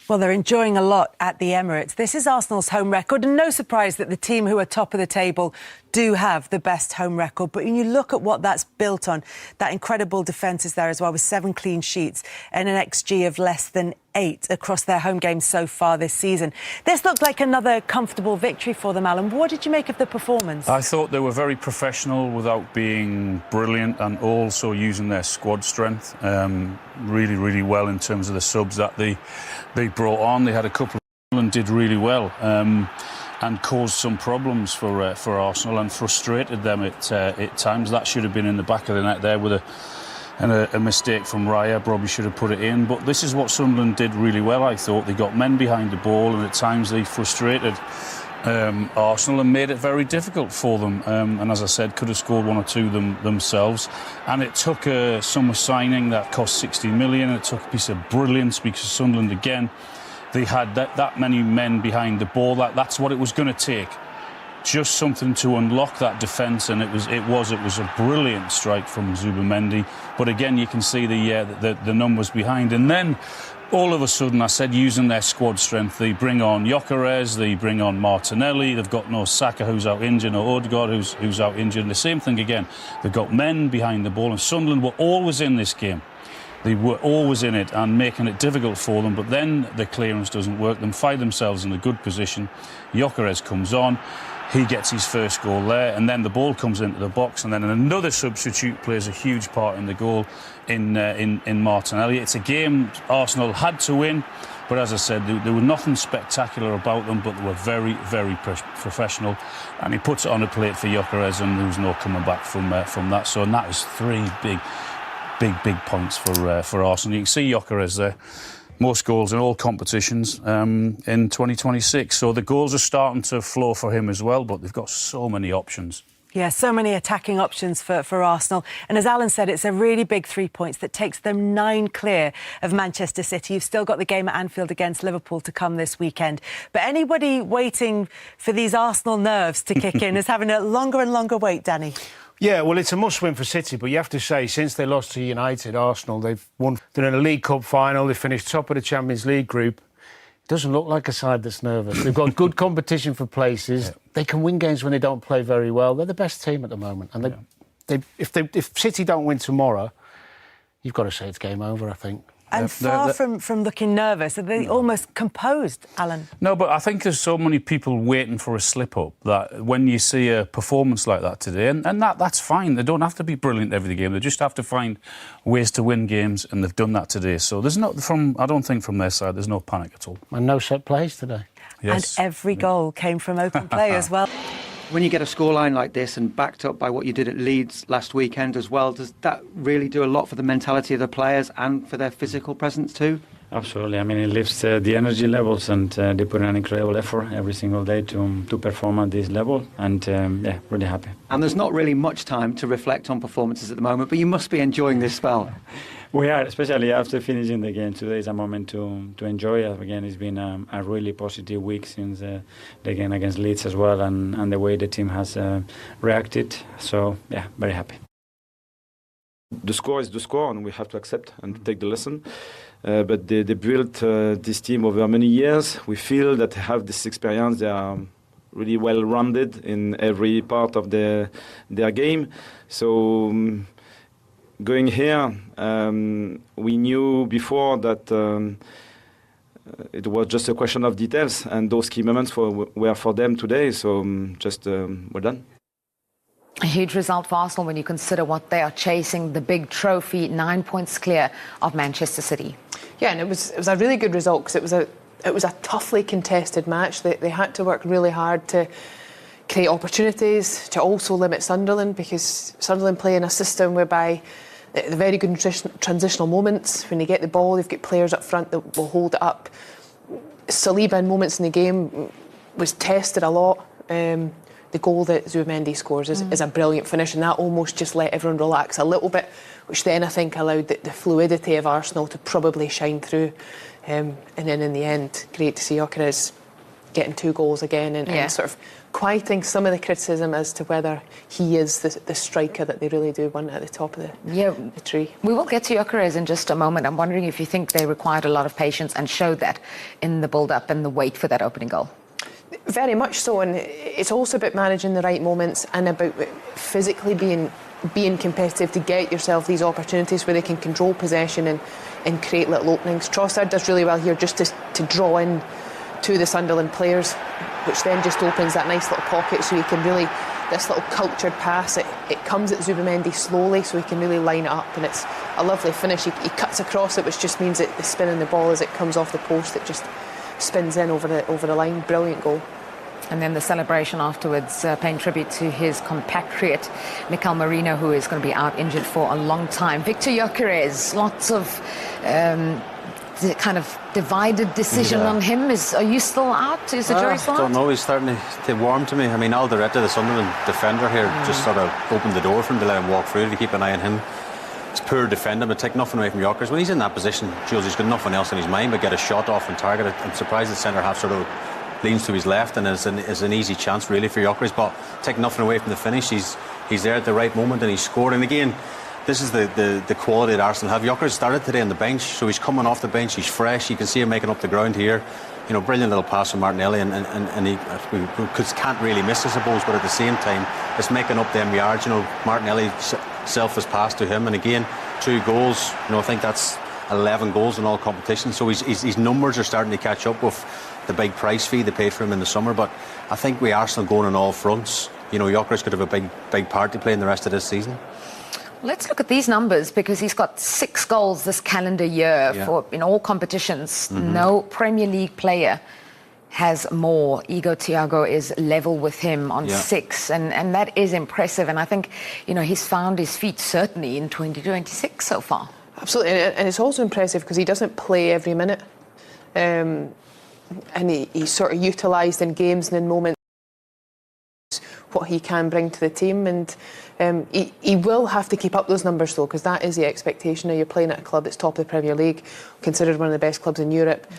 Well, they're enjoying a lot at the Emirates. This is Arsenal's home record, and no surprise that the team who are top of the table do have the best home record. But when you look at what that's built on, that incredible defence is there as well, with 7 clean sheets and an XG of less than 8 across their home games so far this season. This looked like another comfortable victory for them, Alan. What did you make of the performance? I thought they were very professional without being brilliant, and also using their squad strength really, really well in terms of the subs that they brought on. They had a couple and did really well and caused some problems for Arsenal and frustrated them at times. That should have been in the back of the net there with a mistake from Raya. Probably should have put it in. But this is what Sunderland did really well, I thought. They got men behind the ball, and at times they frustrated Arsenal and made it very difficult for them. And as I said, could have scored 1 or 2 themselves. And it took a summer signing that cost 60 million. It took a piece of brilliance because Sunderland, again, they had that many men behind the ball. That's what it was going to take. Just something to unlock that defence, and it was a brilliant strike from Zubimendi. But again, you can see the numbers behind. And then all of a sudden, I said, using their squad strength, they bring on Gyökeres, they bring on Martinelli. They've got no Saka, who's out injured, no Odegaard, who's out injured. And the same thing again. They've got men behind the ball, and Sunderland were always in this game. They were always in it and making it difficult for them. But then the clearance doesn't work. They find themselves in a good position. Gyökeres comes on. He gets his first goal there, and then the ball comes into the box, and then another substitute plays a huge part in the goal in Martinelli. It's a game Arsenal had to win, but as I said, there was nothing spectacular about them, but they were very, very professional. And he puts it on a plate for Gyökeres, and there was no coming back from that. So, and that was 3 big points for Arsenal. You can see Gyökeres there. Most goals in all competitions in 2026. So the goals are starting to flow for him as well, but they've got so many options. Yeah, so many attacking options for Arsenal. And as Alan said, it's a really big 3 points that takes them 9 clear of Manchester City. You've still got the game at Anfield against Liverpool to come this weekend. But anybody waiting for these Arsenal nerves to kick in is having a longer and longer wait, Danny. Yeah, well, it's a must-win for City, but you have to say, since they lost to United, Arsenal, they've won. They're in a League Cup final, they finished top of the Champions League group. It doesn't look like a side that's nervous. They've got good competition for places. Yeah. They can win games when they don't play very well. They're the best team at the moment. And if City don't win tomorrow, you've got to say it's game over, I think. And far from looking nervous, are they almost composed, Alan? No, but I think there's so many people waiting for a slip-up that when you see a performance like that today, and that's fine. They don't have to be brilliant every game. They just have to find ways to win games, and they've done that today. So there's not, I don't think from their side, there's no panic at all. And no set plays today. Yes. And every goal came from open play as well. When you get a scoreline like this and backed up by what you did at Leeds last weekend as well, does that really do a lot for the mentality of the players and for their physical presence too? Absolutely. I mean, it lifts the energy levels, and they put in an incredible effort every single day to perform at this level, and yeah, really happy. And there's not really much time to reflect on performances at the moment, but you must be enjoying this spell. We are, especially after finishing the game. Today is a moment to enjoy it. Again, it's been a really positive week since the game against Leeds as well, and the way the team has reacted. So, yeah, very happy. The score is the score, and we have to accept and take the lesson. But they built this team over many years. We feel that they have this experience. They are really well-rounded in every part of their game. So going here, we knew before that it was just a question of details, and those key moments were for them today. So just well done. A huge result for Arsenal when you consider what they are chasing, the big trophy, 9 points clear of Manchester City. Yeah, and it was a really good result because it was a toughly contested match. They had to work really hard to create opportunities, to also limit Sunderland, because Sunderland play in a system whereby the very good transitional moments, when they get the ball, they've got players up front that will hold it up. Saliba in moments in the game was tested a lot. The goal that Zubimendi scores is a brilliant finish, and that almost just let everyone relax a little bit, which then I think allowed the fluidity of Arsenal to probably shine through. And then in the end, great to see Gyökeres getting 2 goals again and sort of quieting some of the criticism as to whether he is the striker that they really do want at the top of the tree. We will get to Gyökeres in just a moment. I'm wondering if you think they required a lot of patience and showed that in the build-up and the wait for that opening goal. Very much so, and it's also about managing the right moments and about physically being competitive to get yourself these opportunities where they can control possession and create little openings. Trossard does really well here just to draw in to the Sunderland players, which then just opens that nice little pocket so he can really, this little cultured pass, it comes at Zubamendi slowly so he can really line it up, and it's a lovely finish. He cuts across it, which just means that the spin in the ball as it comes off the post, it just spins in over the line. Brilliant goal. And then the celebration afterwards, paying tribute to his compatriot, Mikel Merino, who is going to be out injured for a long time. Victor Gyökeres, lots of the kind of divided decision on him. Are you still out? Is the jury still out? I don't know, he's starting to warm to me. I mean, Alderete, the Sunderland defender here, just sort of opened the door for him to let him walk through, to keep an eye on him. It's poor defending, but take nothing away from Gyökeres. When he's in that position, Jules, he's got nothing else in his mind but get a shot off and target it. I'm surprised the centre-half sort of leans to his left, and it's an easy chance really for Gyökeres, but take nothing away from the finish. He's there at the right moment and he's scored. And again, this is the quality that Arsenal have. Gyökeres started today on the bench, so he's coming off the bench, he's fresh, you can see him making up the ground here. You know, brilliant little pass from Martinelli, and he can't really miss, I suppose, but at the same time it's making up them yards. You know, Martinelli selfless pass to him, and again 2 goals. You know, I think that's 11 goals in all competitions, so his numbers are starting to catch up with the big price fee they paid for him in the summer. But I think with Arsenal going on all fronts, you know, Gyökeres could have a big part to play in the rest of this season. Let's look at these numbers, because he's got 6 goals this calendar year for in all competitions. No Premier League player has more. Igor Thiago is level with him on 6, and that is impressive. And I think, you know, he's found his feet certainly in 2026 so far. Absolutely, and it's also impressive because he doesn't play every minute. And he's sort of utilised in games and in moments what he can bring to the team, and he will have to keep up those numbers though, because that is the expectation. Now, you're playing at a club that's top of the Premier League, considered one of the best clubs in Europe.